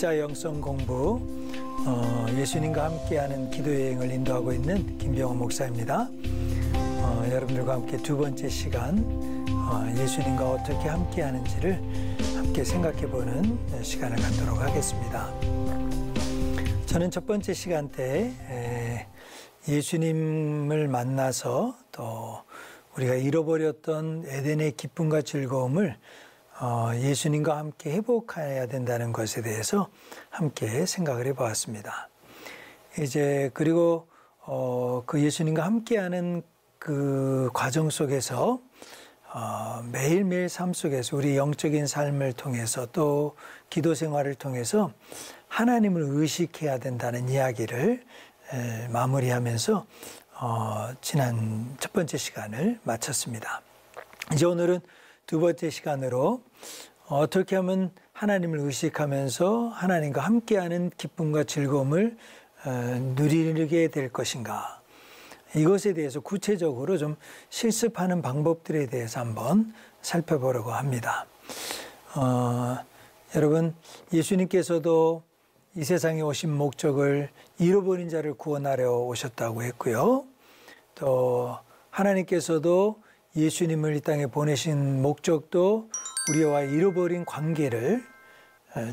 진짜 영성 공부, 예수님과 함께하는 기도 여행을 인도하고 있는 김병호 목사입니다. 여러분들과 함께 두 번째 시간, 예수님과 어떻게 함께하는지를 함께 생각해보는 시간을 갖도록 하겠습니다. 저는 첫 번째 시간 때 예수님을 만나서 또 우리가 잃어버렸던 에덴의 기쁨과 즐거움을 예수님과 함께 회복해야 된다는 것에 대해서 함께 생각을 해보았습니다. 그리고 그 예수님과 함께하는 그 과정 속에서 매일매일 삶 속에서 우리 영적인 삶을 통해서 또 기도 생활을 통해서 하나님을 의식해야 된다는 이야기를 마무리하면서 지난 첫 번째 시간을 마쳤습니다. 이제 오늘은 두 번째 시간으로 어떻게 하면 하나님을 의식하면서 하나님과 함께하는 기쁨과 즐거움을 누리게 될 것인가, 이것에 대해서 구체적으로 좀 실습하는 방법들에 대해서 한번 살펴보려고 합니다. 여러분, 예수님께서도 이 세상에 오신 목적을 잃어버린 자를 구원하려 오셨다고 했고요. 또 하나님께서도 예수님을 이 땅에 보내신 목적도 우리와 잃어버린 관계를,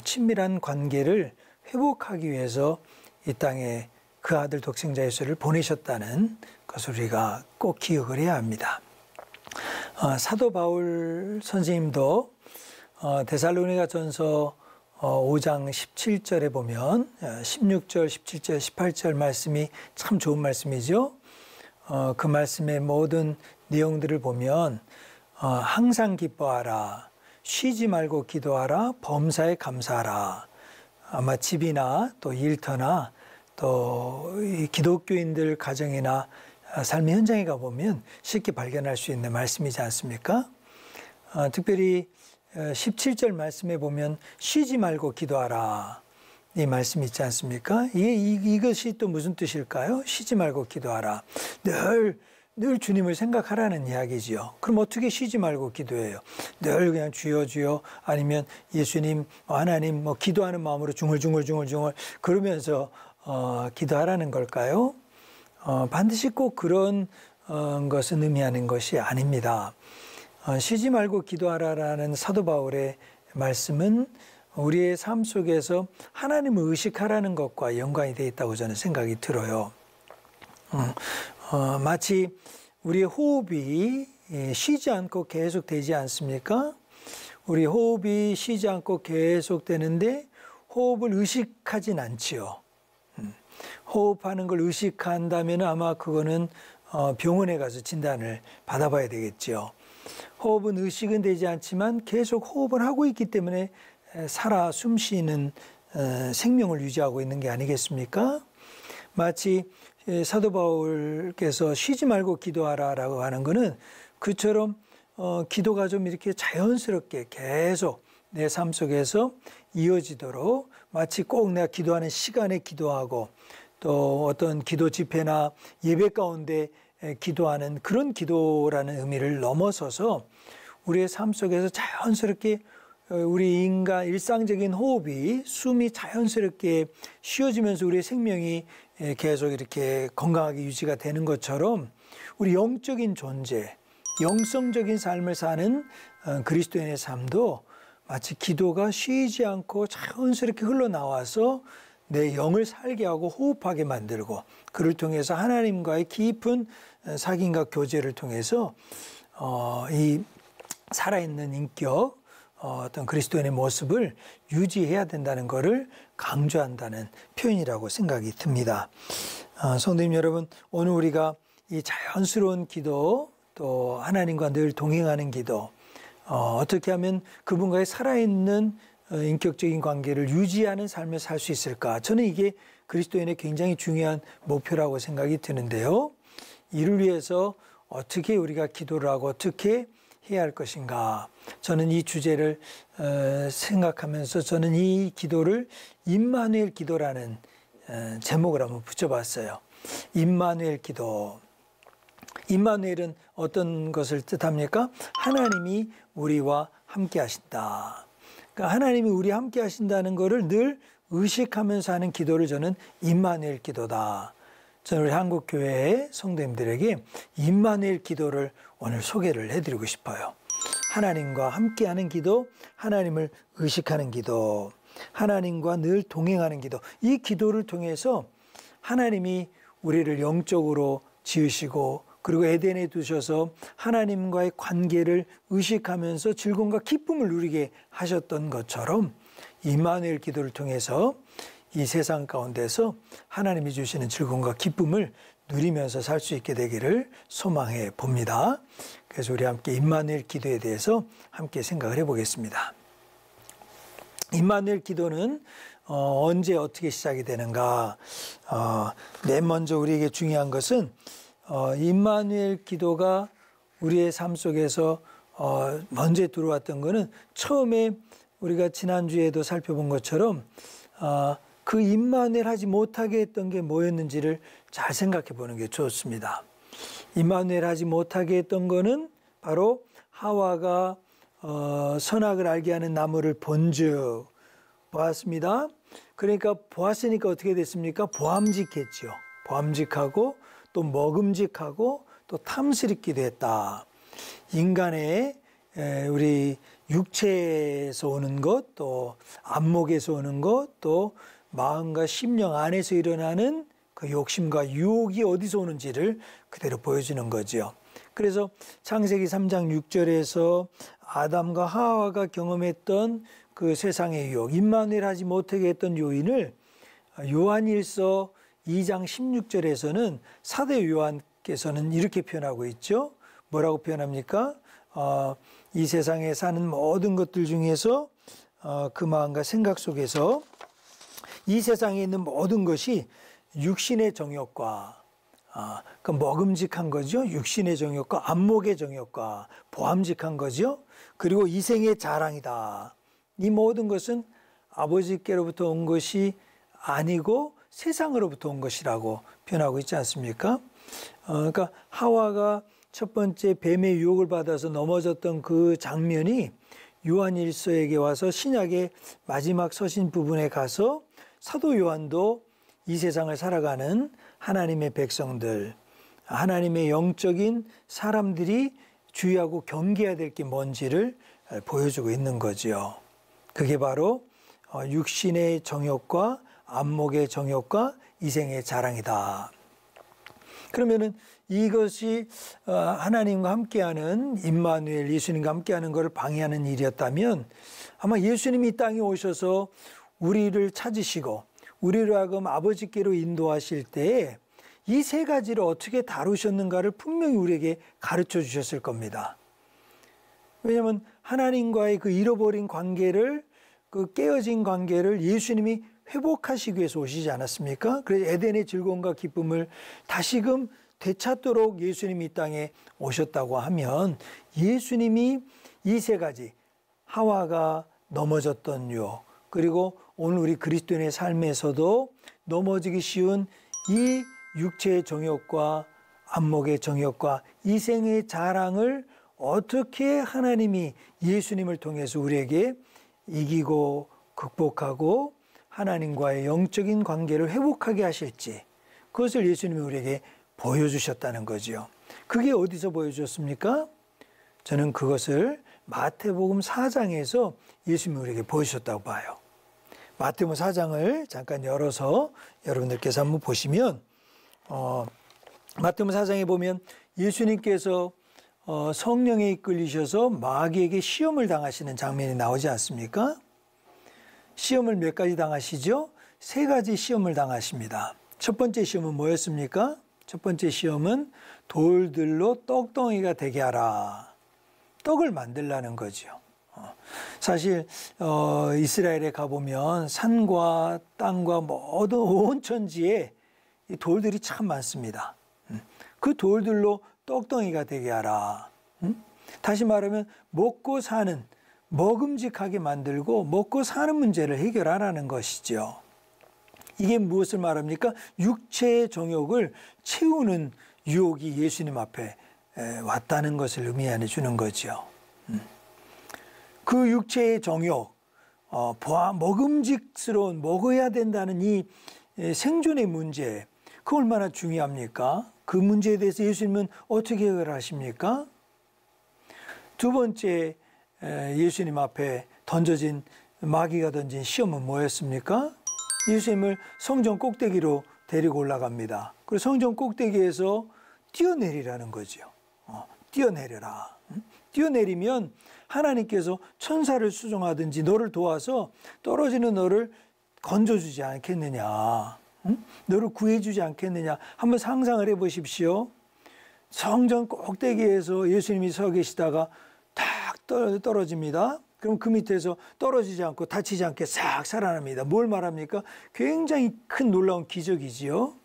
친밀한 관계를 회복하기 위해서 이 땅에 그 아들 독생자 예수를 보내셨다는 것을 우리가 꼭 기억을 해야 합니다. 사도 바울 선생님도 데살로니가 전서 5장 17절에 보면 16절, 17절, 18절 말씀이 참 좋은 말씀이죠. 그 말씀의 모든 내용들을 보면 항상 기뻐하라, 쉬지 말고 기도하라, 범사에 감사하라. 아마 집이나 또 일터나 또 이 기독교인들 가정이나 삶의 현장에 가보면 쉽게 발견할 수 있는 말씀이지 않습니까? 특별히 17절 말씀에 보면 쉬지 말고 기도하라, 이 말씀이 있지 않습니까? 이것이 또 무슨 뜻일까요? 쉬지 말고 기도하라. 늘 주님을 생각하라는 이야기지요. 그럼 어떻게 쉬지 말고 기도해요? 늘 그냥 주여 주여, 아니면 예수님, 하나님, 기도하는 마음으로 중얼중얼 그러면서 기도하라는 걸까요? 반드시 꼭 그런 것은 의미하는 것이 아닙니다. 쉬지 말고 기도하라라는 사도 바울의 말씀은 우리의 삶 속에서 하나님을 의식하라는 것과 연관이 되어 있다고 저는 생각이 들어요. 마치 우리의 호흡이 쉬지 않고 계속 되지 않습니까? 우리 호흡이 쉬지 않고 계속 되는데 호흡을 의식하진 않지요. 호흡하는 걸 의식한다면 아마 그거는 병원에 가서 진단을 받아봐야 되겠죠. 호흡은 의식은 되지 않지만 계속 호흡을 하고 있기 때문에 살아 숨쉬는 생명을 유지하고 있는 게 아니겠습니까? 마치 사도 바울께서 쉬지 말고 기도하라라고 하는 것은 그처럼 기도가 좀 이렇게 자연스럽게 계속 내 삶 속에서 이어지도록, 마치 꼭 내가 기도하는 시간에 기도하고 또 어떤 기도 집회나 예배 가운데 기도하는 그런 기도라는 의미를 넘어서서 우리의 삶 속에서 자연스럽게 우리 인간 일상적인 호흡이, 숨이 자연스럽게 쉬어지면서 우리의 생명이 계속 이렇게 건강하게 유지가 되는 것처럼 우리 영적인 존재, 영성적인 삶을 사는 그리스도인의 삶도 마치 기도가 쉬지 않고 자연스럽게 흘러나와서 내 영을 살게 하고 호흡하게 만들고, 그를 통해서 하나님과의 깊은 사귐과 교제를 통해서 이 살아있는 인격, 어떤 그리스도인의 모습을 유지해야 된다는 것을 강조한다는 표현이라고 생각이 듭니다. 성도님 여러분, 오늘 우리가 이 자연스러운 기도, 또 하나님과 늘 동행하는 기도, 어떻게 하면 그분과의 살아있는 인격적인 관계를 유지하는 삶을 살 수 있을까? 저는 이게 그리스도인의 굉장히 중요한 목표라고 생각이 드는데요. 이를 위해서 어떻게 우리가 기도를 하고 어떻게 해야 할 것인가? 저는 이 주제를 생각하면서 저는 이 기도를 임마누엘 기도라는 제목을 한번 붙여봤어요. 임마누엘 기도. 임마누엘은 어떤 것을 뜻합니까? 하나님이 우리와 함께 하신다. 그러니까 하나님이 우리와 함께 하신다는 것을 늘 의식하면서 하는 기도를 저는 임마누엘 기도다. 저는 우리 한국교회의 성도님들에게 임마누엘 기도를 오늘 소개를 해드리고 싶어요. 하나님과 함께하는 기도, 하나님을 의식하는 기도, 하나님과 늘 동행하는 기도. 이 기도를 통해서 하나님이 우리를 영적으로 지으시고 그리고 에덴에 두셔서 하나님과의 관계를 의식하면서 즐거움과 기쁨을 누리게 하셨던 것처럼 임마누엘 기도를 통해서 이 세상 가운데서 하나님이 주시는 즐거움과 기쁨을 누리면서 살 수 있게 되기를 소망해 봅니다. 그래서 우리 함께 임마누엘 기도에 대해서 함께 생각을 해보겠습니다. 임마누엘 기도는 언제 어떻게 시작이 되는가? 맨 먼저 우리에게 중요한 것은 임마누엘 기도가 우리의 삶 속에서 먼저 들어왔던 것은 처음에 우리가 지난주에도 살펴본 것처럼 그 임마누엘 하지 못하게 했던 게 뭐였는지를 잘 생각해 보는 게 좋습니다. 임마누엘 하지 못하게 했던 거는 바로 하와가 선악을 알게 하는 나무를 본즉 보았습니다. 그러니까 보았으니까 어떻게 됐습니까? 보암직했죠. 보암직하고 또 먹음직하고 또 탐스럽기도 했다. 인간의 우리 육체에서 오는 것, 또 안목에서 오는 것, 또 마음과 심령 안에서 일어나는 그 욕심과 유혹이 어디서 오는지를 그대로 보여주는 거죠. 그래서 창세기 3장 6절에서 아담과 하와가 경험했던 그 세상의 유혹, 임마누엘 하지 못하게 했던 요인을 요한일서 2장 16절에서는 사도 요한께서는 이렇게 표현하고 있죠. 뭐라고 표현합니까? 이 세상에 사는 모든 것들 중에서 그 마음과 생각 속에서 이 세상에 있는 모든 것이 육신의 정욕과 그 먹음직한 거죠. 육신의 정욕과 안목의 정욕과 보암직한 거죠. 그리고 이생의 자랑이다. 이 모든 것은 아버지께로부터 온 것이 아니고 세상으로부터 온 것이라고 표현하고 있지 않습니까? 그러니까 하와가 첫 번째 뱀의 유혹을 받아서 넘어졌던 그 장면이 요한일서에게 와서 신약의 마지막 서신 부분에 가서 사도 요한도 이 세상을 살아가는 하나님의 백성들, 하나님의 영적인 사람들이 주의하고 경계해야 될 게 뭔지를 보여주고 있는 거죠. 그게 바로 육신의 정욕과 안목의 정욕과 이생의 자랑이다. 그러면은 이것이 하나님과 함께하는 임마누엘, 예수님과 함께하는 것을 방해하는 일이었다면 아마 예수님이 이 땅에 오셔서 우리를 찾으시고 우리로 하여금 아버지께로 인도하실 때에 이 세 가지를 어떻게 다루셨는가를 분명히 우리에게 가르쳐 주셨을 겁니다. 왜냐하면 하나님과의 그 잃어버린 관계를, 그 깨어진 관계를 예수님이 회복하시기 위해서 오시지 않았습니까? 그래서 에덴의 즐거움과 기쁨을 다시금 되찾도록 예수님이 이 땅에 오셨다고 하면 예수님이 이 세 가지, 하와가 넘어졌던 유혹, 그리고 오늘 우리 그리스도인의 삶에서도 넘어지기 쉬운 이 육체의 정욕과 안목의 정욕과 이생의 자랑을 어떻게 하나님이 예수님을 통해서 우리에게 이기고 극복하고 하나님과의 영적인 관계를 회복하게 하실지, 그것을 예수님이 우리에게 보여주셨다는 거죠. 그게 어디서 보여주셨습니까? 저는 그것을 마태복음 4장에서 예수님이 우리에게 보여주셨다고 봐요. 마태복음 4장을 잠깐 열어서 여러분들께서 한번 보시면 마태복음 4장에 보면 예수님께서 성령에 이끌리셔서 마귀에게 시험을 당하시는 장면이 나오지 않습니까? 시험을 몇 가지 당하시죠? 세 가지 시험을 당하십니다. 첫 번째 시험은 뭐였습니까? 첫 번째 시험은 돌들로 떡덩이가 되게 하라. 떡을 만들라는 거죠. 사실 이스라엘에 가보면 산과 땅과 모든 온 천지에 이 돌들이 참 많습니다. 그 돌들로 떡덩이가 되게 하라. 다시 말하면 먹고 사는, 먹음직하게 만들고 먹고 사는 문제를 해결하라는 것이죠. 이게 무엇을 말합니까? 육체의 정욕을 채우는 유혹이 예수님 앞에 왔다는 것을 의미해 주는 거죠. 그 육체의 정욕, 먹음직스러운 먹어야 된다는 이 생존의 문제, 그 얼마나 중요합니까? 그 문제에 대해서 예수님은 어떻게 해결하십니까? 두 번째 예수님 앞에 던져진 마귀가 던진 시험은 뭐였습니까? 예수님을 성전 꼭대기로 데리고 올라갑니다. 그리고 성전 꼭대기에서 뛰어내리라는 거죠. 뛰어내려라. 뛰어내리면 하나님께서 천사를 수정하든지 너를 도와서 떨어지는 너를 건져주지 않겠느냐. 너를 구해주지 않겠느냐. 한번 상상을 해보십시오. 성전 꼭대기에서 예수님이 서 계시다가 탁 떨어집니다. 그럼 그 밑에서 떨어지지 않고 다치지 않게 싹 살아납니다. 뭘 말합니까? 굉장히 큰 놀라운 기적이지요.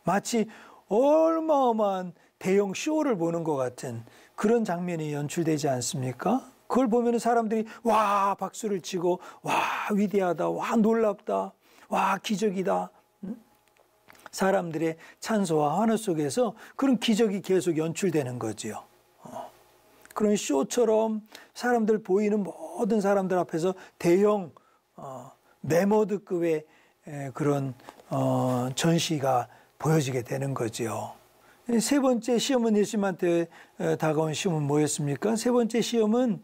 마치 어마어마한 대형 쇼를 보는 것 같은 그런 장면이 연출되지 않습니까? 그걸 보면 사람들이 와 박수를 치고 와 위대하다, 와 놀랍다, 와 기적이다. 사람들의 찬소와 환호 속에서 그런 기적이 계속 연출되는 거지요. 그런 쇼처럼 사람들 보이는 모든 사람들 앞에서 대형 메모드급의 그런 전시가 보여지게 되는 거지요. 세 번째 시험은 예수님한테 다가온 시험은 뭐였습니까? 세 번째 시험은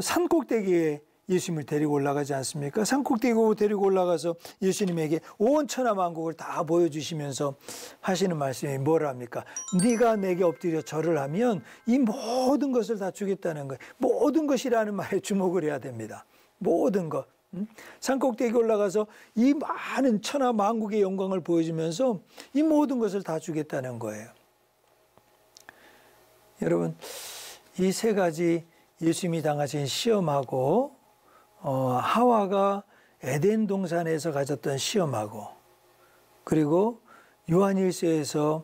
산 꼭대기에 예수님을 데리고 올라가지 않습니까? 산 꼭대기로 데리고 올라가서 예수님에게 온 천하 만국을 다 보여주시면서 하시는 말씀이 뭐랍니까? 네가 내게 엎드려 절을 하면 이 모든 것을 다 주겠다는 거예요. 모든 것이라는 말에 주목을 해야 됩니다. 모든 것. 산 꼭대기 올라가서 이 많은 천하 만국의 영광을 보여주면서 이 모든 것을 다 주겠다는 거예요. 여러분, 이 세 가지 예수님이 당하신 시험하고 하와가 에덴 동산에서 가졌던 시험하고 그리고 요한일서에서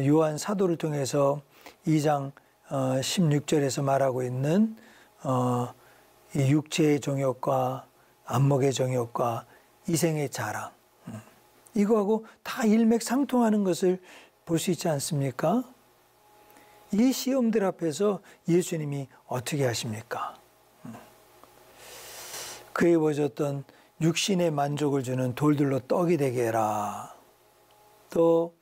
요한 사도를 통해서 2장 16절에서 말하고 있는 이 육체의 정욕과 안목의 정욕과 이생의 자랑, 이거하고 다 일맥상통하는 것을 볼 수 있지 않습니까? 이 시험들 앞에서 예수님이 어떻게 하십니까? 그에 보여줬던 육신의 만족을 주는 돌들로 떡이 되게 해라. 또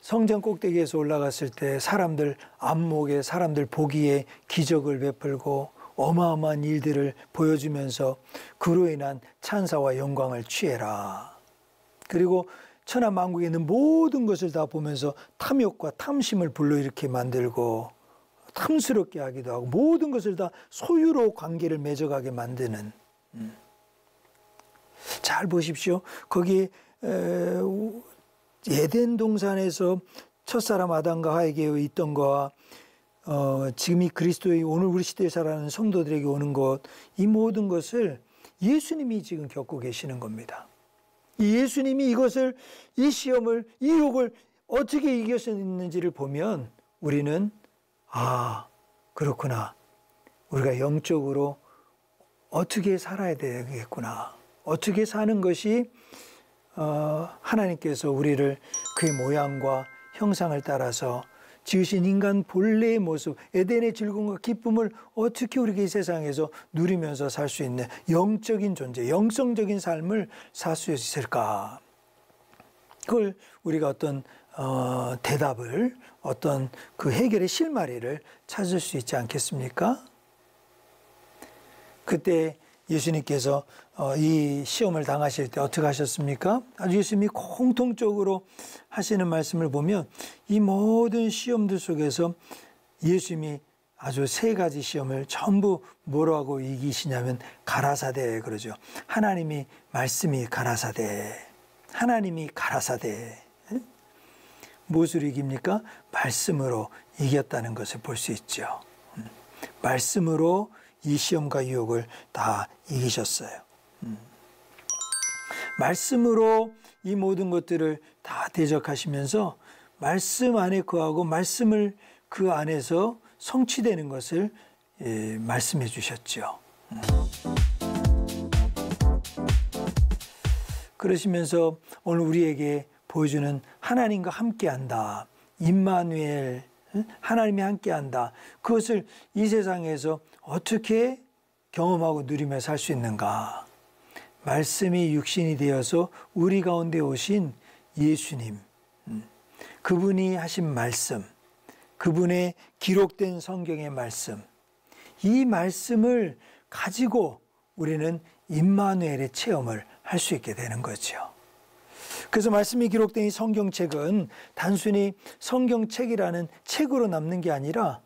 성전 꼭대기에서 올라갔을 때 사람들 안목에, 사람들 보기에 기적을 베풀고 어마어마한 일들을 보여주면서 그로 인한 찬사와 영광을 취해라. 그리고 천하 만국에 있는 모든 것을 다 보면서 탐욕과 탐심을 불러일으키게 만들고 탐스럽게 하기도 하고 모든 것을 다 소유로 관계를 맺어가게 만드는, 잘 보십시오. 거기 에덴 동산에서 첫사람 아담과 하에게 있던 거와 지금 이 그리스도의 오늘 우리 시대에 살아가는 성도들에게 오는 것, 이 모든 것을 예수님이 지금 겪고 계시는 겁니다. 이 예수님이 이것을, 이 시험을, 이 유혹을 어떻게 이겼는지를 보면 우리는 그렇구나. 우리가 영적으로 어떻게 살아야 되겠구나. 어떻게 사는 것이 하나님께서 우리를 그의 모양과 형상을 따라서 지으신 인간 본래의 모습, 에덴의 즐거움과 기쁨을 어떻게 우리가 이 세상에서 누리면서 살 수 있는 영적인 존재, 영성적인 삶을 살 수 있을까? 그걸 우리가 어떤 대답을, 어떤 그 해결의 실마리를 찾을 수 있지 않겠습니까? 그때 예수님께서 이 시험을 당하실 때 어떻게 하셨습니까? 아주 예수님이 공통적으로 하시는 말씀을 보면 이 모든 시험들 속에서 예수님이 아주 세 가지 시험을 전부 뭐라고 이기시냐면 가라사대 그러죠. 하나님이 말씀이 가라사대, 하나님이 가라사대. 무엇으로 이깁니까? 말씀으로 이겼다는 것을 볼 수 있죠. 말씀으로 이 시험과 유혹을 다 이기셨어요. 말씀으로 이 모든 것들을 다 대적하시면서 말씀 안에 거하고 말씀을 그 안에서 성취되는 것을 말씀해 주셨죠. 그러시면서 오늘 우리에게 보여주는 하나님과 함께한다. 임마누엘, 하나님이 함께한다. 그것을 이 세상에서 어떻게 경험하고 누리며 살 수 있는가? 말씀이 육신이 되어서 우리 가운데 오신 예수님, 그분이 하신 말씀, 그분의 기록된 성경의 말씀, 이 말씀을 가지고 우리는 임마누엘의 체험을 할 수 있게 되는 거죠. 그래서 말씀이 기록된 이 성경책은 단순히 성경책이라는 책으로 남는 게 아니라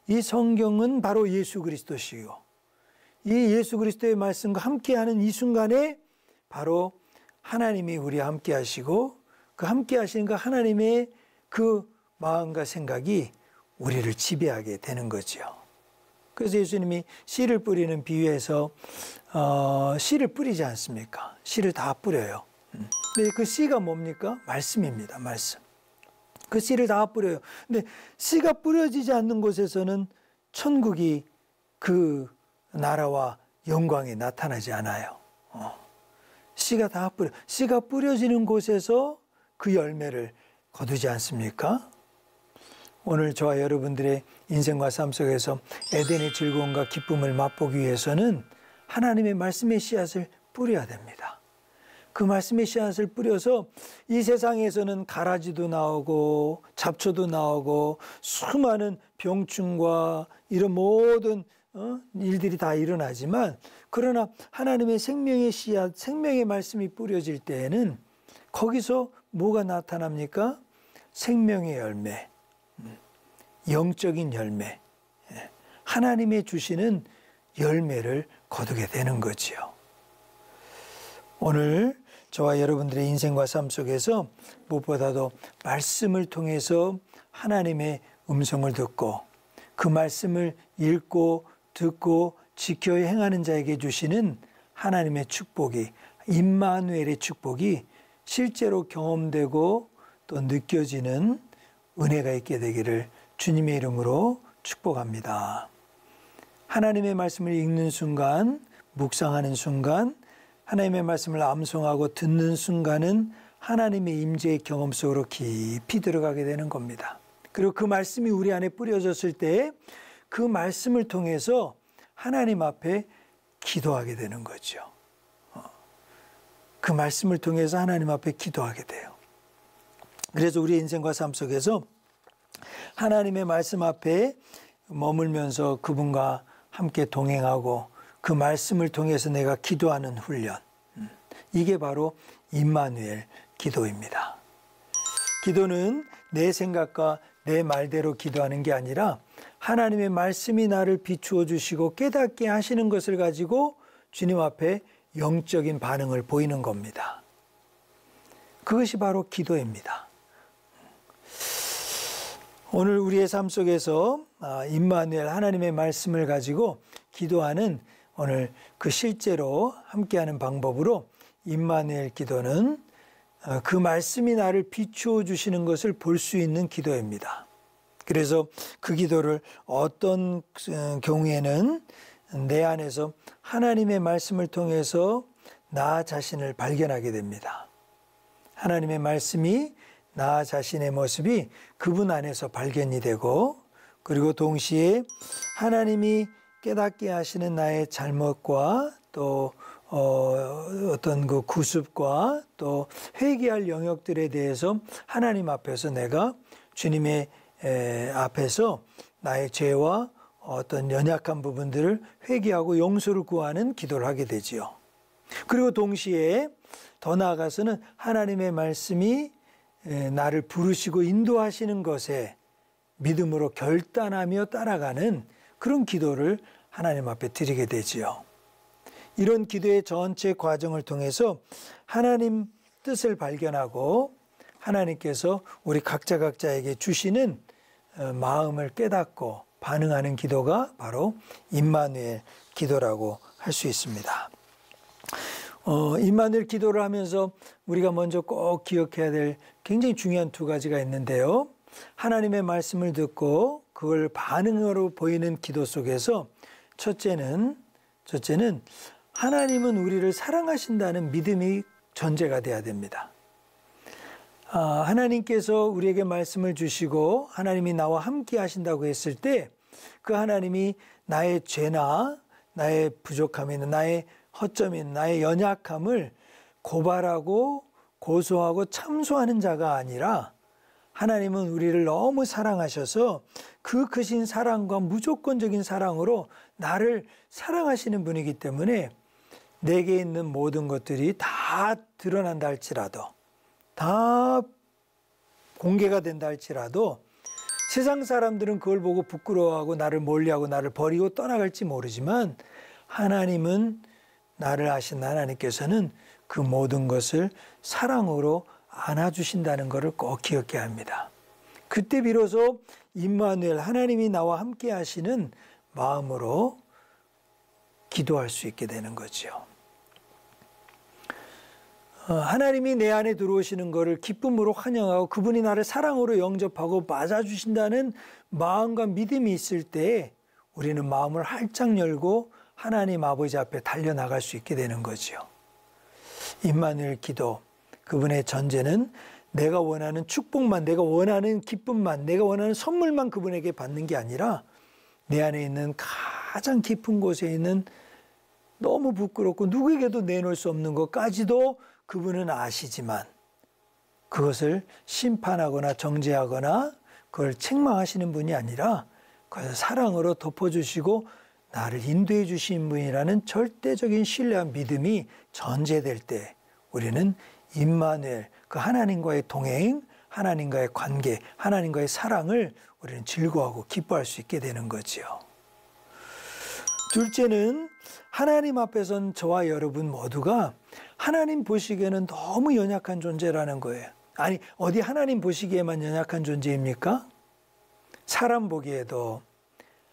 이 성경은 바로 예수 그리스도시요. 이 예수 그리스도의 말씀과 함께하는 이 순간에 바로 하나님이 우리와 함께 하시고 그 함께 하시는 그 하나님의 그 마음과 생각이 우리를 지배하게 되는 거죠. 그래서 예수님이 씨를 뿌리는 비유에서 씨를 뿌리지 않습니까? 씨를 다 뿌려요. 근데 그 씨가 뭡니까? 말씀입니다. 말씀. 그 씨를 다 뿌려요. 근데 씨가 뿌려지지 않는 곳에서는 천국이 그 나라와 영광이 나타나지 않아요. 씨가 다 씨가 뿌려지는 곳에서 그 열매를 거두지 않습니까? 오늘 저와 여러분들의 인생과 삶 속에서 에덴의 즐거움과 기쁨을 맛보기 위해서는 하나님의 말씀의 씨앗을 뿌려야 됩니다. 그 말씀의 씨앗을 뿌려서 이 세상에서는 가라지도 나오고 잡초도 나오고 수많은 병충과 이런 모든 일들이 다 일어나지만, 그러나 하나님의 생명의 씨앗, 생명의 말씀이 뿌려질 때에는 거기서 뭐가 나타납니까? 생명의 열매, 영적인 열매, 하나님의 주시는 열매를 거두게 되는 거지요. 오늘 저와 여러분들의 인생과 삶 속에서 무엇보다도 말씀을 통해서 하나님의 음성을 듣고 그 말씀을 읽고 듣고 지켜 행하는 자에게 주시는 하나님의 축복이, 임마누엘의 축복이 실제로 경험되고 또 느껴지는 은혜가 있게 되기를 주님의 이름으로 축복합니다. 하나님의 말씀을 읽는 순간, 묵상하는 순간, 하나님의 말씀을 암송하고 듣는 순간은 하나님의 임재의 경험 속으로 깊이 들어가게 되는 겁니다. 그리고 그 말씀이 우리 안에 뿌려졌을 때 그 말씀을 통해서 하나님 앞에 기도하게 되는 거죠. 그 말씀을 통해서 하나님 앞에 기도하게 돼요. 그래서 우리 인생과 삶 속에서 하나님의 말씀 앞에 머물면서 그분과 함께 동행하고 그 말씀을 통해서 내가 기도하는 훈련, 이게 바로 임마누엘 기도입니다. 기도는 내 생각과 내 말대로 기도하는 게 아니라 하나님의 말씀이 나를 비추어 주시고 깨닫게 하시는 것을 가지고 주님 앞에 영적인 반응을 보이는 겁니다. 그것이 바로 기도입니다. 오늘 우리의 삶 속에서 임마누엘 하나님의 말씀을 가지고 기도하는 오늘 그 실제로 함께하는 방법으로 임마누엘 기도는 그 말씀이 나를 비추어 주시는 것을 볼 수 있는 기도입니다. 그래서 그 기도를 어떤 경우에는 내 안에서 하나님의 말씀을 통해서 나 자신을 발견하게 됩니다. 하나님의 말씀이 나 자신의 모습이 그분 안에서 발견이 되고, 그리고 동시에 하나님이 깨닫게 하시는 나의 잘못과 또 어떤 그 구습과 또 회개할 영역들에 대해서 하나님 앞에서 내가 주님의 앞에서 나의 죄와 어떤 연약한 부분들을 회개하고 용서를 구하는 기도를 하게 되지요. 그리고 동시에 더 나아가서는 하나님의 말씀이 나를 부르시고 인도하시는 것에 믿음으로 결단하며 따라가는 그런 기도를 하나님 앞에 드리게 되지요. 이런 기도의 전체 과정을 통해서 하나님 뜻을 발견하고 하나님께서 우리 각자에게 주시는 마음을 깨닫고 반응하는 기도가 바로 임마누엘 기도라고 할 수 있습니다. 임마누엘 기도를 하면서 우리가 먼저 꼭 기억해야 될 굉장히 중요한 두 가지가 있는데요. 하나님의 말씀을 듣고 그걸 반응으로 보이는 기도 속에서 첫째는 하나님은 우리를 사랑하신다는 믿음이 전제가 돼야 됩니다. 하나님께서 우리에게 말씀을 주시고 하나님이 나와 함께 하신다고 했을 때 그 하나님이 나의 죄나 나의 부족함이 있는, 나의 허점이 있는, 나의 연약함을 고발하고 고소하고 참소하는 자가 아니라 하나님은 우리를 너무 사랑하셔서 그 크신 사랑과 무조건적인 사랑으로 나를 사랑하시는 분이기 때문에 내게 있는 모든 것들이 다 드러난다 할지라도, 다 공개가 된다 할지라도 세상 사람들은 그걸 보고 부끄러워하고 나를 멀리하고 나를 버리고 떠나갈지 모르지만 하나님은, 나를 아신 하나님께서는 그 모든 것을 사랑으로 안아주신다는 것을 꼭 기억해야 합니다. 그때 비로소 임마누엘, 하나님이 나와 함께 하시는 마음으로 기도할 수 있게 되는 거죠. 하나님이 내 안에 들어오시는 것을 기쁨으로 환영하고 그분이 나를 사랑으로 영접하고 맞아주신다는 마음과 믿음이 있을 때 우리는 마음을 활짝 열고 하나님 아버지 앞에 달려나갈 수 있게 되는 거죠. 임마누엘 기도, 그분의 전제는 내가 원하는 축복만, 내가 원하는 기쁨만, 내가 원하는 선물만 그분에게 받는 게 아니라 내 안에 있는 가장 깊은 곳에 있는 너무 부끄럽고 누구에게도 내놓을 수 없는 것까지도 그분은 아시지만 그것을 심판하거나 정죄하거나 그걸 책망하시는 분이 아니라 그것을 사랑으로 덮어주시고 나를 인도해 주신 분이라는 절대적인 신뢰와 믿음이 전제될 때 우리는 임마누엘, 그 하나님과의 동행, 하나님과의 관계, 하나님과의 사랑을 우리는 즐거워하고 기뻐할 수 있게 되는 거지요. 둘째는 하나님 앞에선 저와 여러분 모두가 하나님 보시기에는 너무 연약한 존재라는 거예요. 아니, 어디 하나님 보시기에만 연약한 존재입니까? 사람 보기에도,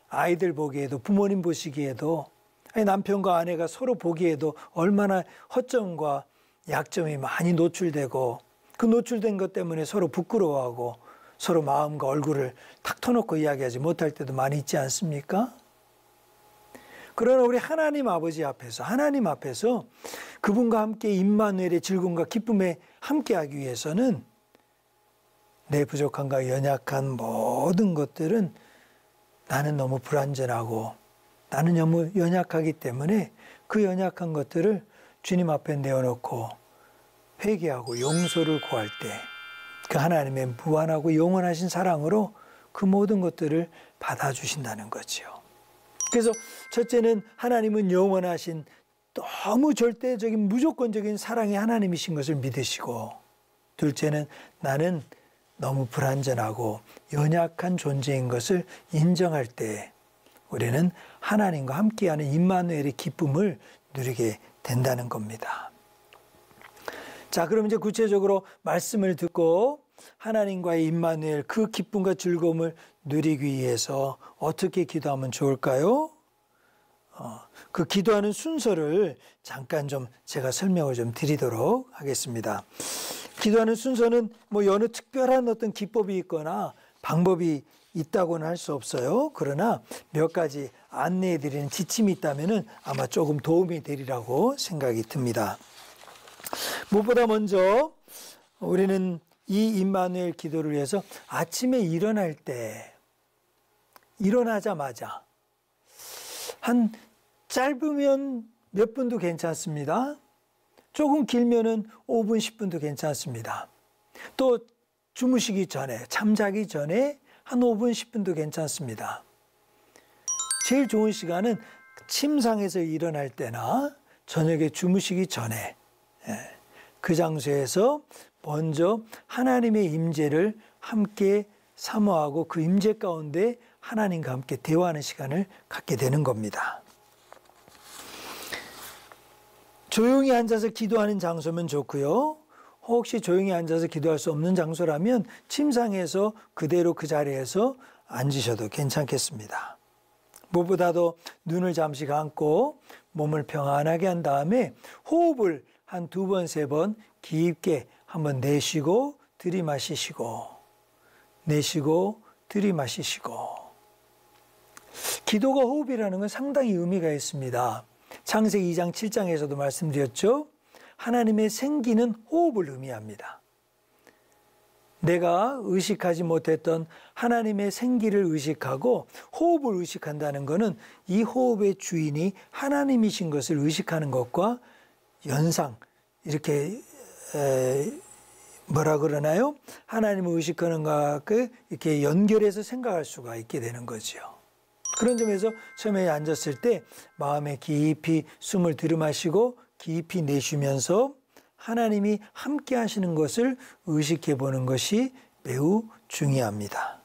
아이들 보기에도, 부모님 보시기에도, 아니 남편과 아내가 서로 보기에도 얼마나 허점과 약점이 많이 노출되고 그 노출된 것 때문에 서로 부끄러워하고 서로 마음과 얼굴을 탁 터놓고 이야기하지 못할 때도 많이 있지 않습니까? 그러나 우리 하나님 아버지 앞에서, 하나님 앞에서 그분과 함께 임마누엘의 즐거움과 기쁨에 함께하기 위해서는 내 부족함과 연약한 모든 것들은 나는 너무 불완전하고 나는 너무 연약하기 때문에 그 연약한 것들을 주님 앞에 내어놓고 회개하고 용서를 구할 때 그 하나님의 무한하고 영원하신 사랑으로 그 모든 것들을 받아주신다는 거죠. 그래서 첫째는 하나님은 영원하신 너무 절대적인 무조건적인 사랑의 하나님이신 것을 믿으시고, 둘째는 나는 너무 불완전하고 연약한 존재인 것을 인정할 때 우리는 하나님과 함께하는 임마누엘의 기쁨을 누리게 된다는 겁니다. 자, 그럼 이제 구체적으로 말씀을 듣고 하나님과의 임마누엘, 그 기쁨과 즐거움을 누리기 위해서 어떻게 기도하면 좋을까요? 그 기도하는 순서를 잠깐 좀 제가 설명을 좀 드리도록 하겠습니다. 기도하는 순서는 뭐 어느 특별한 어떤 기법이 있거나 방법이 있다고는 할 수 없어요. 그러나 몇 가지 안내해 드리는 지침이 있다면 아마 조금 도움이 되리라고 생각이 듭니다. 무엇보다 먼저 우리는 이 임마누엘 기도를 위해서 아침에 일어날 때, 일어나자마자 한 짧으면 몇 분도 괜찮습니다. 조금 길면은 5분, 10분도 괜찮습니다. 또 주무시기 전에, 잠자기 전에 한 5분, 10분도 괜찮습니다. 제일 좋은 시간은 침상에서 일어날 때나 저녁에 주무시기 전에 그 장소에서 먼저 하나님의 임재를 함께 사모하고 그 임재 가운데 하나님과 함께 대화하는 시간을 갖게 되는 겁니다. 조용히 앉아서 기도하는 장소면 좋고요. 혹시 조용히 앉아서 기도할 수 없는 장소라면 침상에서 그대로 그 자리에서 앉으셔도 괜찮겠습니다. 무엇보다도 눈을 잠시 감고 몸을 평안하게 한 다음에 호흡을 한 2번, 3번 깊게 한번 내쉬고 들이마시시고 내쉬고 들이마시시고. 기도가 호흡이라는 건 상당히 의미가 있습니다. 창세기 2장 7장에서도 말씀드렸죠. 하나님의 생기는 호흡을 의미합니다. 내가 의식하지 못했던 하나님의 생기를 의식하고 호흡을 의식한다는 것은 이 호흡의 주인이 하나님이신 것을 의식하는 것과 연상, 이렇게 뭐라 그러나요? 하나님을 의식하는 것과 이렇게 연결해서 생각할 수가 있게 되는 거죠. 그런 점에서 처음에 앉았을 때 마음에 깊이 숨을 들이마시고 깊이 내쉬면서 하나님이 함께 하시는 것을 의식해 보는 것이 매우 중요합니다.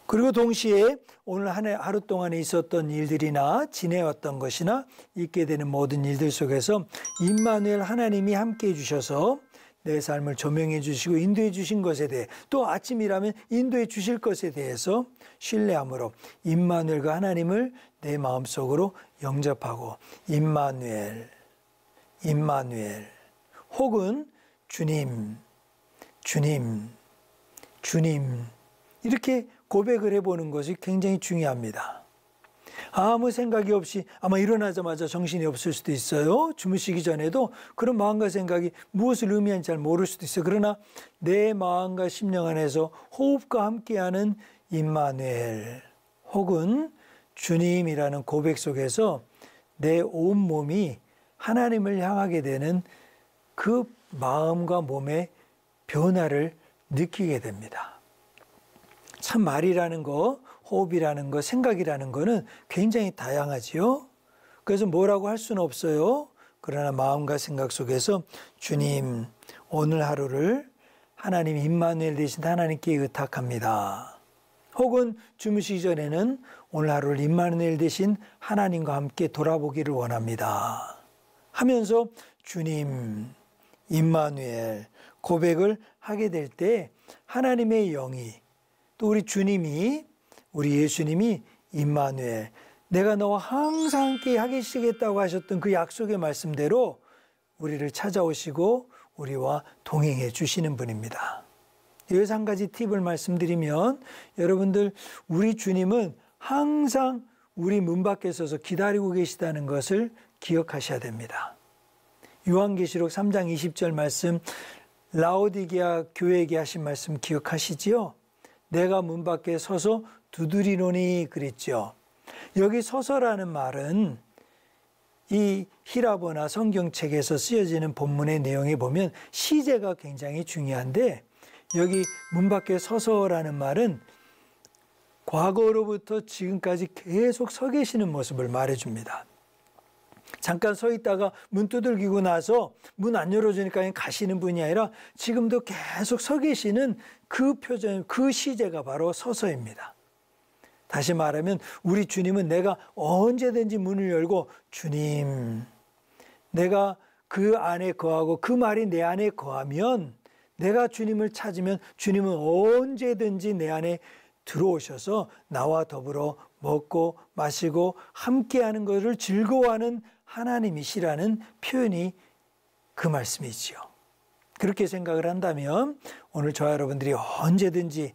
그리고 동시에 오늘 하루 동안에 있었던 일들이나 지내왔던 것이나 있게 되는 모든 일들 속에서 임마누엘 하나님이 함께 해주셔서 내 삶을 조명해 주시고 인도해 주신 것에 대해, 또 아침이라면 인도해 주실 것에 대해서 신뢰함으로 임마누엘과 하나님을 내 마음속으로 영접하고 임마누엘, 임마누엘 혹은 주님, 주님, 주님 이렇게 고백을 해보는 것이 굉장히 중요합니다. 아무 생각이 없이 아마 일어나자마자 정신이 없을 수도 있어요. 주무시기 전에도 그런 마음과 생각이 무엇을 의미하는지 잘 모를 수도 있어요. 그러나 내 마음과 심령 안에서 호흡과 함께하는 임마누엘 혹은 주님이라는 고백 속에서 내 온몸이 하나님을 향하게 되는 그 마음과 몸의 변화를 느끼게 됩니다. 참 말이라는 거, 호흡이라는 거, 생각이라는 거는 굉장히 다양하지요. 그래서 뭐라고 할 수는 없어요. 그러나 마음과 생각 속에서 주님, 오늘 하루를 하나님 임마누엘 되신 하나님께 의탁합니다. 혹은 주무시기 전에는 오늘 하루를 임마누엘 되신 하나님과 함께 돌아보기를 원합니다 하면서 주님, 임마누엘 고백을 하게 될 때 하나님의 영이, 또 우리 주님이, 우리 예수님이 임마누엘, 내가 너와 항상 함께 하시겠다고 하셨던 그 약속의 말씀대로 우리를 찾아오시고 우리와 동행해 주시는 분입니다. 여기서 한 가지 팁을 말씀드리면, 여러분들 우리 주님은 항상 우리 문 밖에 서서 기다리고 계시다는 것을 기억하셔야 됩니다. 요한계시록 3장 20절 말씀, 라오디게아 교회에게 하신 말씀 기억하시지요? 내가 문 밖에 서서 두드리노니 그랬죠. 여기 서서라는 말은 이 히라보나 성경책에서 쓰여지는 본문의 내용에 보면 시제가 굉장히 중요한데, 여기 문 밖에 서서라는 말은 과거로부터 지금까지 계속 서 계시는 모습을 말해줍니다. 잠깐 서 있다가 문 두들기고 나서 문 안 열어주니까 가시는 분이 아니라 지금도 계속 서 계시는 그 표정, 그 시제가 바로 서서입니다. 다시 말하면 우리 주님은 내가 언제든지 문을 열고 주님, 내가 그 안에 거하고 그 말이 내 안에 거하면, 내가 주님을 찾으면 주님은 언제든지 내 안에 들어오셔서 나와 더불어 먹고 마시고 함께하는 것을 즐거워하는 하나님이시라는 표현이 그 말씀이지요. 그렇게 생각을 한다면 오늘 저와 여러분들이 언제든지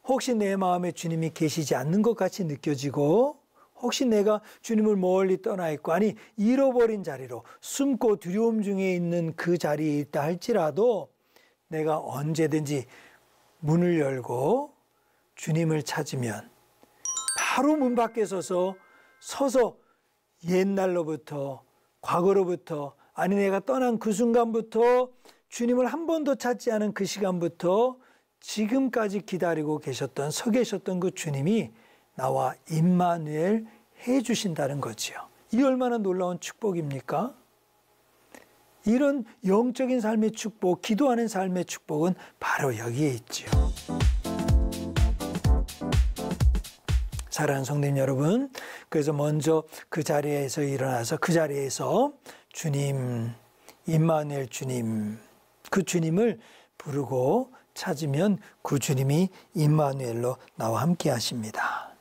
혹시 내 마음에 주님이 계시지 않는 것 같이 느껴지고, 혹시 내가 주님을 멀리 떠나 있고, 아니 잃어버린 자리로 숨고 두려움 중에 있는 그 자리에 있다 할지라도 내가 언제든지 문을 열고 주님을 찾으면 바로 문 밖에 서서 옛날로부터, 과거로부터, 아니 내가 떠난 그 순간부터, 주님을 한 번도 찾지 않은 그 시간부터 지금까지 기다리고 계셨던, 서 계셨던 그 주님이 나와 임마누엘 해 주신다는 거지요. 이 얼마나 놀라운 축복입니까? 이런 영적인 삶의 축복, 기도하는 삶의 축복은 바로 여기에 있지요. 사랑하는 성도님 여러분, 그래서 먼저 그 자리에서 일어나서 그 자리에서 주님, 임마누엘 주님, 그 주님을 부르고 찾으면 그 주님이 임마누엘로 나와 함께 하십니다.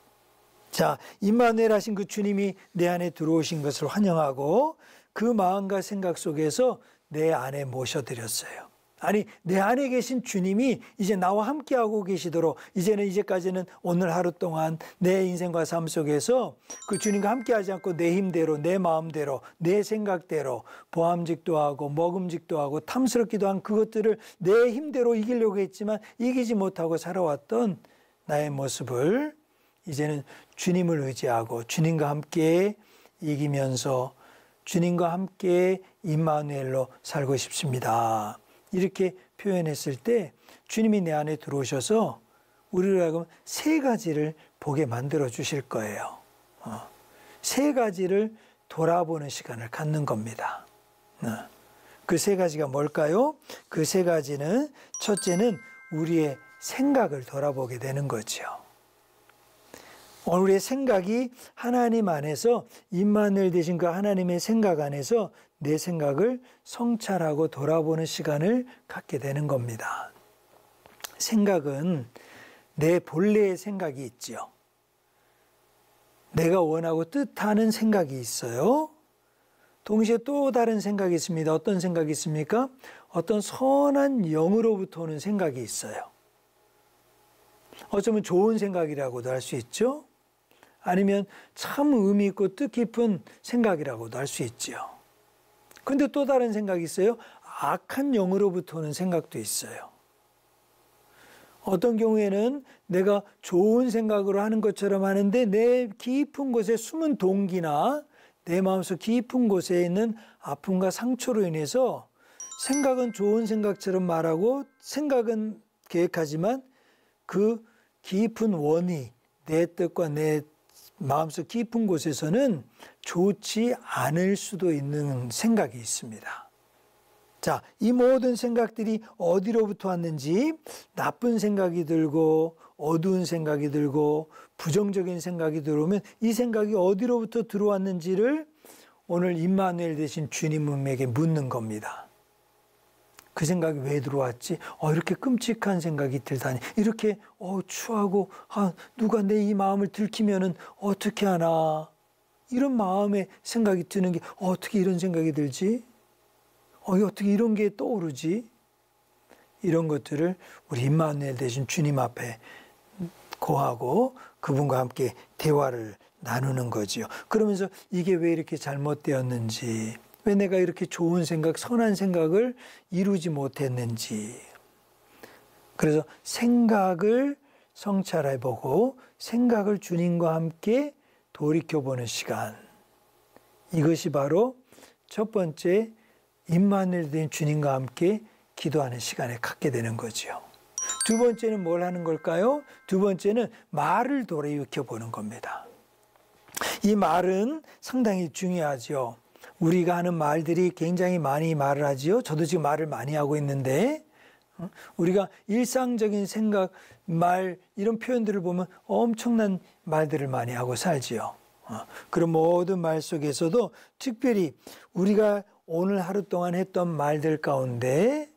자, 임마누엘 하신 그 주님이 내 안에 들어오신 것을 환영하고 그 마음과 생각 속에서 내 안에 모셔드렸어요. 아니, 내 안에 계신 주님이 이제 나와 함께하고 계시도록 이제까지는 오늘 하루 동안 내 인생과 삶 속에서 그 주님과 함께하지 않고 내 힘대로, 내 마음대로, 내 생각대로 보암직도 하고 먹음직도 하고 탐스럽기도 한 그것들을 내 힘대로 이기려고 했지만 이기지 못하고 살아왔던 나의 모습을 이제는 주님을 의지하고 주님과 함께 이기면서 주님과 함께 임마누엘로 살고 싶습니다. 이렇게 표현했을 때 주님이 내 안에 들어오셔서 우리를 하여금 세 가지를 보게 만들어 주실 거예요. 세 가지를 돌아보는 시간을 갖는 겁니다. 그 세 가지가 뭘까요? 그 세 가지는 첫째는 우리의 생각을 돌아보게 되는 거죠. 우리의 생각이 하나님 안에서 임마누엘 되신 그 하나님의 생각 안에서 내 생각을 성찰하고 돌아보는 시간을 갖게 되는 겁니다. 생각은 내 본래의 생각이 있지요. 내가 원하고 뜻하는 생각이 있어요. 동시에 또 다른 생각이 있습니다. 어떤 생각이 있습니까? 어떤 선한 영으로부터 오는 생각이 있어요. 어쩌면 좋은 생각이라고도 할 수 있죠. 아니면 참 의미 있고 뜻깊은 생각이라고도 할 수 있죠. 근데 또 다른 생각이 있어요. 악한 영으로부터 오는 생각도 있어요. 어떤 경우에는 내가 좋은 생각으로 하는 것처럼 하는데 내 깊은 곳에 숨은 동기나 내 마음속 깊은 곳에 있는 아픔과 상처로 인해서 생각은 좋은 생각처럼 말하고 생각은 계획하지만 그 깊은 원이 내 뜻과 내 마음속 깊은 곳에서는 좋지 않을 수도 있는 생각이 있습니다. 자, 이 모든 생각들이 어디로부터 왔는지 나쁜 생각이 들고 어두운 생각이 들고 부정적인 생각이 들어오면 이 생각이 어디로부터 들어왔는지를 오늘 임마누엘 되신 주님에게 묻는 겁니다. 그 생각이 왜 들어왔지? 이렇게 끔찍한 생각이 들다니. 이렇게 추하고 누가 내 이 마음을 들키면은 어떻게 하나. 이런 마음의 생각이 드는 게 어떻게 이런 생각이 들지? 어떻게 이런 게 떠오르지? 이런 것들을 우리 임마누엘 되신 주님 앞에 고하고 그분과 함께 대화를 나누는 거지요. 그러면서 이게 왜 이렇게 잘못되었는지, 왜 내가 이렇게 좋은 생각, 선한 생각을 이루지 못했는지. 그래서 생각을 성찰해보고 생각을 주님과 함께 돌이켜보는 시간. 이것이 바로 첫 번째 임마누엘 된 주님과 함께 기도하는 시간에 갖게 되는 거죠. 두 번째는 뭘 하는 걸까요? 두 번째는 말을 돌이켜보는 겁니다. 이 말은 상당히 중요하죠. 우리가 하는 말들이 굉장히 많이 말을 하지요. 저도 지금 말을 많이 하고 있는데 우리가 일상적인 생각, 말 이런 표현들을 보면 엄청난 말들을 많이 하고 살지요. 그런 모든 말 속에서도 특별히 우리가 오늘 하루 동안 했던 말들 가운데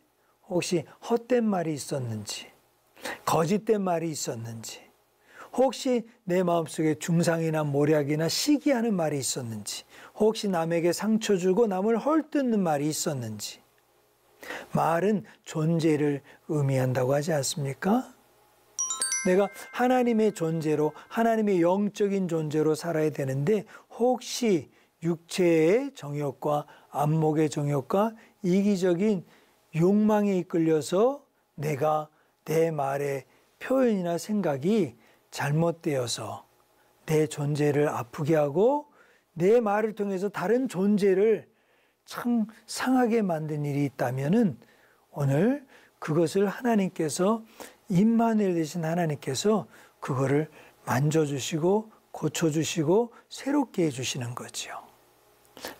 혹시 헛된 말이 있었는지, 거짓된 말이 있었는지, 혹시 내 마음속에 중상이나 모략이나 시기하는 말이 있었는지, 혹시 남에게 상처 주고 남을 헐뜯는 말이 있었는지. 말은 존재를 의미한다고 하지 않습니까? 내가 하나님의 존재로, 하나님의 영적인 존재로 살아야 되는데 혹시 육체의 정욕과 안목의 정욕과 이기적인 욕망에 이끌려서 내가 내 말의 표현이나 생각이 잘못되어서 내 존재를 아프게 하고 내 말을 통해서 다른 존재를 참 상하게 만든 일이 있다면은 오늘 그것을 하나님께서 임마누엘 되신 하나님께서 그거를 만져주시고 고쳐주시고 새롭게 해주시는 거죠.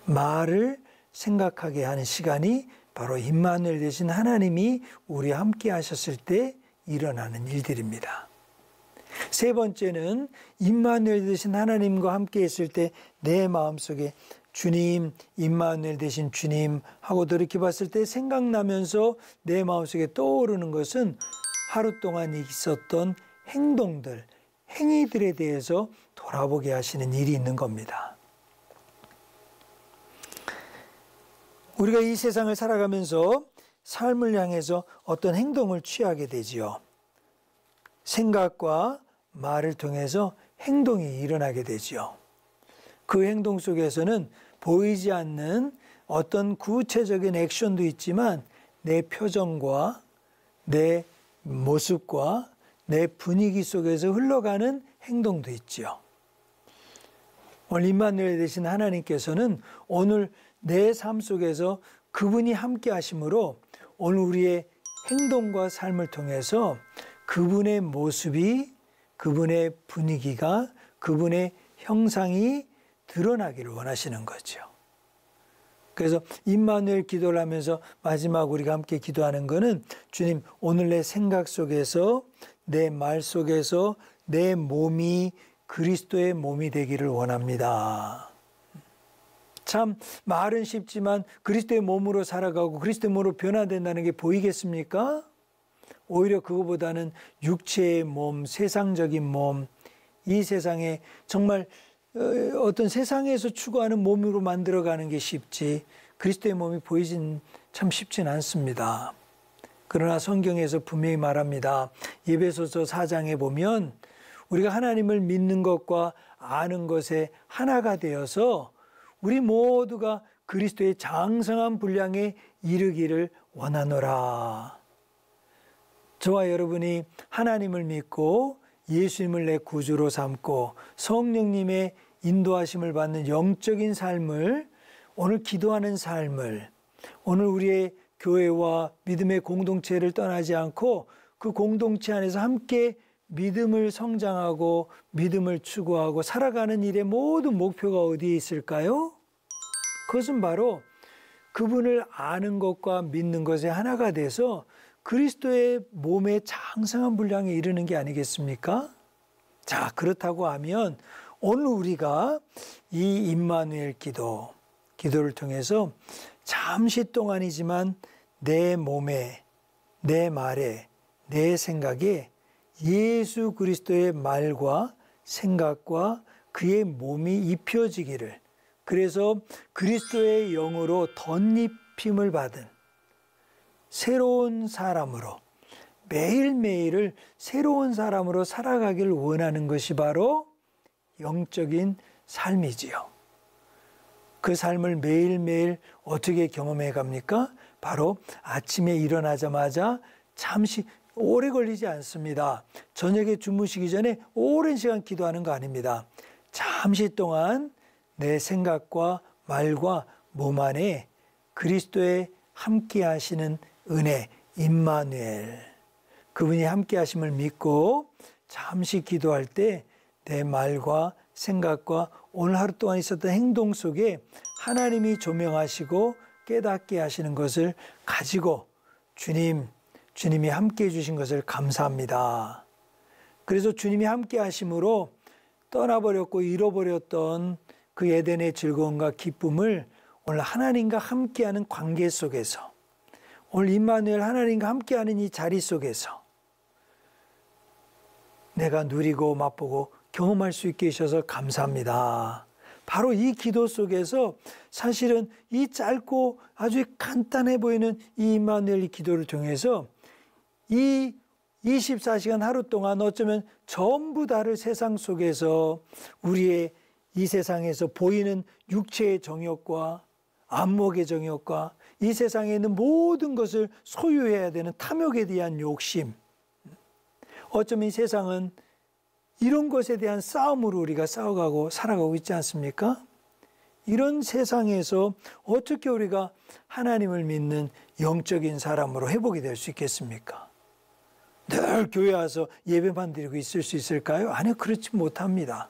말을 생각하게 하는 시간이 바로 임마누엘 되신 하나님이 우리와 함께 하셨을 때 일어나는 일들입니다. 세 번째는 임마누엘 되신 하나님과 함께 했을 때 내 마음속에 주님, 임마누엘 되신 주님 하고 돌이켜봤을 때 생각나면서 내 마음속에 떠오르는 것은 하루 동안 있었던 행동들, 행위들에 대해서 돌아보게 하시는 일이 있는 겁니다. 우리가 이 세상을 살아가면서 삶을 향해서 어떤 행동을 취하게 되지요. 생각과 말을 통해서 행동이 일어나게 되지요. 그 행동 속에서는 보이지 않는 어떤 구체적인 액션도 있지만 내 표정과 내 모습과 내 분위기 속에서 흘러가는 행동도 있지요. 오늘 임마누엘 되신 하나님께서는 오늘 내 삶 속에서 그분이 함께 하심으로 오늘 우리의 행동과 삶을 통해서 그분의 모습이, 그분의 분위기가, 그분의 형상이 드러나기를 원하시는 거죠. 그래서 임마누엘 기도를 하면서 마지막 우리가 함께 기도하는 거는 주님, 오늘 내 생각 속에서, 내 말 속에서 내 몸이 그리스도의 몸이 되기를 원합니다. 참 말은 쉽지만 그리스도의 몸으로 살아가고 그리스도의 몸으로 변화된다는 게 보이겠습니까? 오히려 그거보다는 육체의 몸, 세상적인 몸, 이 세상에 정말 어떤 세상에서 추구하는 몸으로 만들어가는 게 쉽지 그리스도의 몸이 보이진 참 쉽진 않습니다. 그러나 성경에서 분명히 말합니다. 에베소서 4장에 보면 우리가 하나님을 믿는 것과 아는 것에 하나가 되어서 우리 모두가 그리스도의 장성한 분량에 이르기를 원하노라. 저와 여러분이 하나님을 믿고 예수님을 내 구주로 삼고 성령님의 인도하심을 받는 영적인 삶을, 오늘 기도하는 삶을, 오늘 우리의 교회와 믿음의 공동체를 떠나지 않고 그 공동체 안에서 함께 믿음을 성장하고 믿음을 추구하고 살아가는 일의 모든 목표가 어디에 있을까요? 그것은 바로 그분을 아는 것과 믿는 것에 하나가 돼서 그리스도의 몸의 장성한 분량에 이르는 게 아니겠습니까? 자, 그렇다고 하면 오늘 우리가 이 임마누엘 기도를 통해서 잠시 동안이지만 내 몸에, 내 말에, 내 생각에 예수 그리스도의 말과 생각과 그의 몸이 입혀지기를, 그래서 그리스도의 영으로 덧입힘을 받은 새로운 사람으로, 매일매일을 새로운 사람으로 살아가기를 원하는 것이 바로 영적인 삶이지요. 그 삶을 매일매일 어떻게 경험해 갑니까? 바로 아침에 일어나자마자 잠시, 오래 걸리지 않습니다. 저녁에 주무시기 전에 오랜 시간 기도하는 거 아닙니다. 잠시 동안 내 생각과 말과 몸 안에 그리스도의 함께 하시는 은혜, 임마누엘, 그분이 함께 하심을 믿고 잠시 기도할 때 내 말과 생각과 오늘 하루 동안 있었던 행동 속에 하나님이 조명하시고 깨닫게 하시는 것을 가지고 주님이 함께 해주신 것을 감사합니다. 그래서 주님이 함께 하심으로 떠나버렸고 잃어버렸던 그 에덴의 즐거움과 기쁨을 오늘 하나님과 함께하는 관계 속에서, 오늘 임마누엘 하나님과 함께하는 이 자리 속에서 내가 누리고 맛보고 경험할 수 있게 해주셔서 감사합니다. 바로 이 기도 속에서 사실은 이 짧고 아주 간단해 보이는 이 임마누엘 기도를 통해서 이 24시간 하루 동안 어쩌면 전부 다를 세상 속에서 우리의 이 세상에서 보이는 육체의 정욕과 안목의 정욕과 이 세상에 있는 모든 것을 소유해야 되는 탐욕에 대한 욕심, 어쩌면 이 세상은 이런 것에 대한 싸움으로 우리가 싸워가고 살아가고 있지 않습니까? 이런 세상에서 어떻게 우리가 하나님을 믿는 영적인 사람으로 회복이 될 수 있겠습니까? 늘 교회 와서 예배만 드리고 있을 수 있을까요? 아니요, 그렇지 못합니다.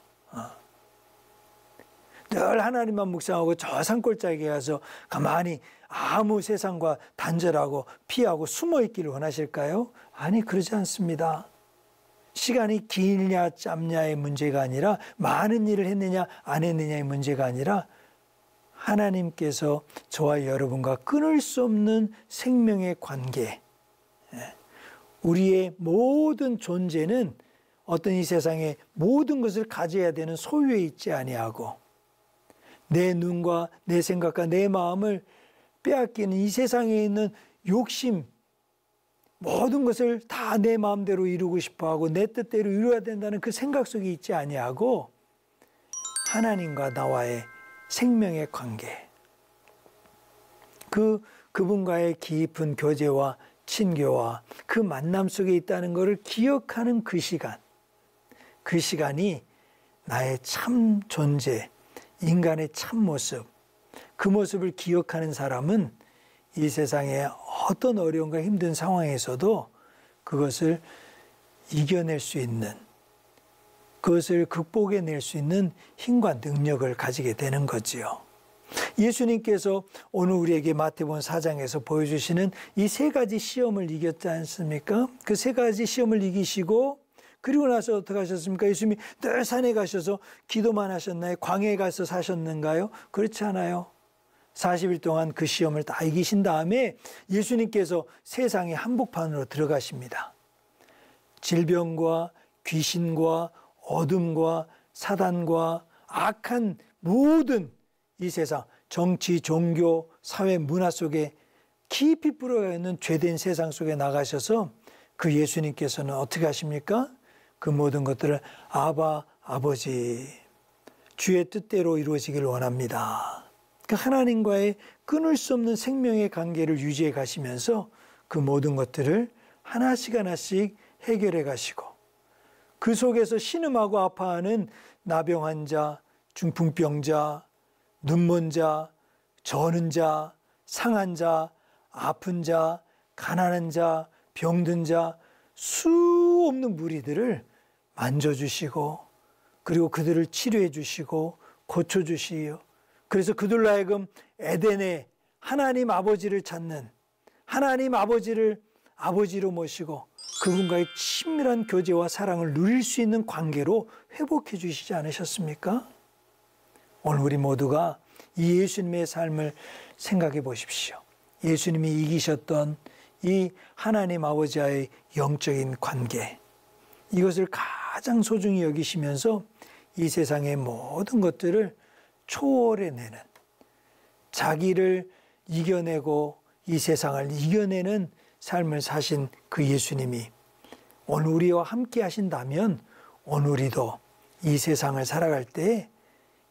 늘 하나님만 묵상하고 저 산골짜기에 가서 가만히 아무 세상과 단절하고 피하고 숨어있기를 원하실까요? 아니, 그러지 않습니다. 시간이 길냐 짧냐의 문제가 아니라, 많은 일을 했느냐 안 했느냐의 문제가 아니라, 하나님께서 저와 여러분과 끊을 수 없는 생명의 관계, 우리의 모든 존재는 어떤 이 세상의 모든 것을 가져야 되는 소유에 있지 아니하고 내 눈과 내 생각과 내 마음을 빼앗기는 이 세상에 있는 욕심, 모든 것을 다 내 마음대로 이루고 싶어하고 내 뜻대로 이루어야 된다는 그 생각 속에 있지 아니하고 하나님과 나와의 생명의 관계, 그분과의 깊은 교제와 친교와 그 만남 속에 있다는 것을 기억하는 그 시간이 나의 참 존재, 인간의 참 모습, 그 모습을 기억하는 사람은 이 세상의 어떤 어려움과 힘든 상황에서도 그것을 이겨낼 수 있는, 그것을 극복해낼 수 있는 힘과 능력을 가지게 되는 거지요. 예수님께서 오늘 우리에게 마태복음 4장에서 보여주시는 이 세 가지 시험을 이겼지 않습니까? 그 세 가지 시험을 이기시고 그리고 나서 어떻게 하셨습니까? 예수님이 늘 산에 가셔서 기도만 하셨나요? 광야에 가서 사셨는가요? 그렇지 않아요. 40일 동안 그 시험을 다 이기신 다음에 예수님께서 세상의 한복판으로 들어가십니다. 질병과 귀신과 어둠과 사단과 악한 모든 이 세상, 정치, 종교, 사회, 문화 속에 깊이 뿌려져 있는 죄된 세상 속에 나가셔서 그 예수님께서는 어떻게 하십니까? 그 모든 것들을 아바, 아버지, 주의 뜻대로 이루어지기를 원합니다. 그 하나님과의 끊을 수 없는 생명의 관계를 유지해 가시면서 그 모든 것들을 하나씩 하나씩 해결해 가시고 그 속에서 신음하고 아파하는 나병 환자, 중풍병자, 눈먼 자, 저는 자, 상한 자, 아픈 자, 가난한 자, 병든 자, 수 없는 무리들을 만져주시고 그리고 그들을 치료해 주시고 고쳐주시요. 그래서 그들로 하여금 에덴에 하나님 아버지를 찾는, 하나님 아버지를 아버지로 모시고 그분과의 친밀한 교제와 사랑을 누릴 수 있는 관계로 회복해 주시지 않으셨습니까? 오늘 우리 모두가 이 예수님의 삶을 생각해 보십시오. 예수님이 이기셨던 이 하나님 아버지와의 영적인 관계, 이것을 가장 소중히 여기시면서 이 세상의 모든 것들을 초월해내는, 자기를 이겨내고 이 세상을 이겨내는 삶을 사신 그 예수님이 오늘 우리와 함께 하신다면 오늘 우리도 이 세상을 살아갈 때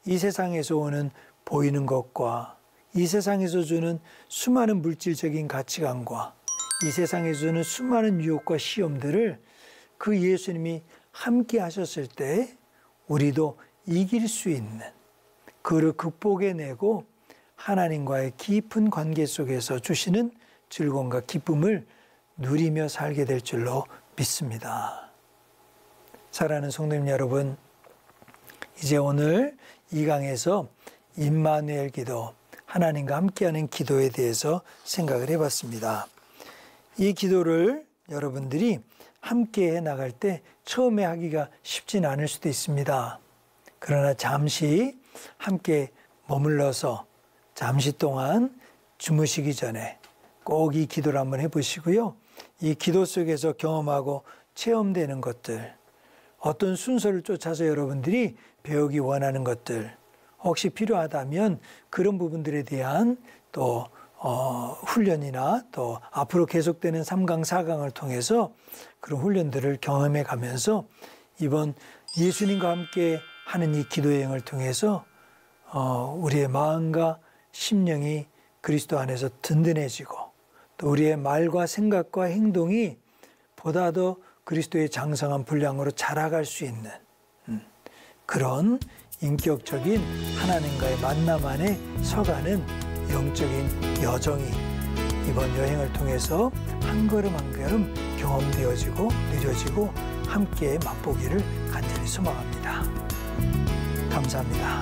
이 세상에서 오는 보이는 것과 이 세상에서 주는 수많은 물질적인 가치관과 이 세상에서 주는 수많은 유혹과 시험들을 그 예수님이 함께 하셨을 때 우리도 이길 수 있는, 그를 극복해내고 하나님과의 깊은 관계 속에서 주시는 즐거움과 기쁨을 누리며 살게 될 줄로 믿습니다. 사랑하는 성도님 여러분, 이제 오늘 이 강에서 임마누엘 기도, 하나님과 함께하는 기도에 대해서 생각을 해봤습니다. 이 기도를 여러분들이 함께 해나갈 때 처음에 하기가 쉽진 않을 수도 있습니다. 그러나 잠시 함께 머물러서 잠시 동안 주무시기 전에 꼭 이 기도를 한번 해보시고요. 이 기도 속에서 경험하고 체험되는 것들, 어떤 순서를 쫓아서 여러분들이 배우기 원하는 것들, 혹시 필요하다면 그런 부분들에 대한 또 훈련이나 또 앞으로 계속되는 3강, 4강을 통해서 그런 훈련들을 경험해 가면서 이번 예수님과 함께 하는 이 기도 여행을 통해서 우리의 마음과 심령이 그리스도 안에서 든든해지고 또 우리의 말과 생각과 행동이 보다 더 그리스도의 장성한 분량으로 자라갈 수 있는 그런 인격적인 하나님과의 만남 안에 서가는 영적인 여정이 이번 여행을 통해서 한 걸음 한 걸음 경험되어지고 느려지고 함께 맛보기를 간절히 소망합니다. 감사합니다.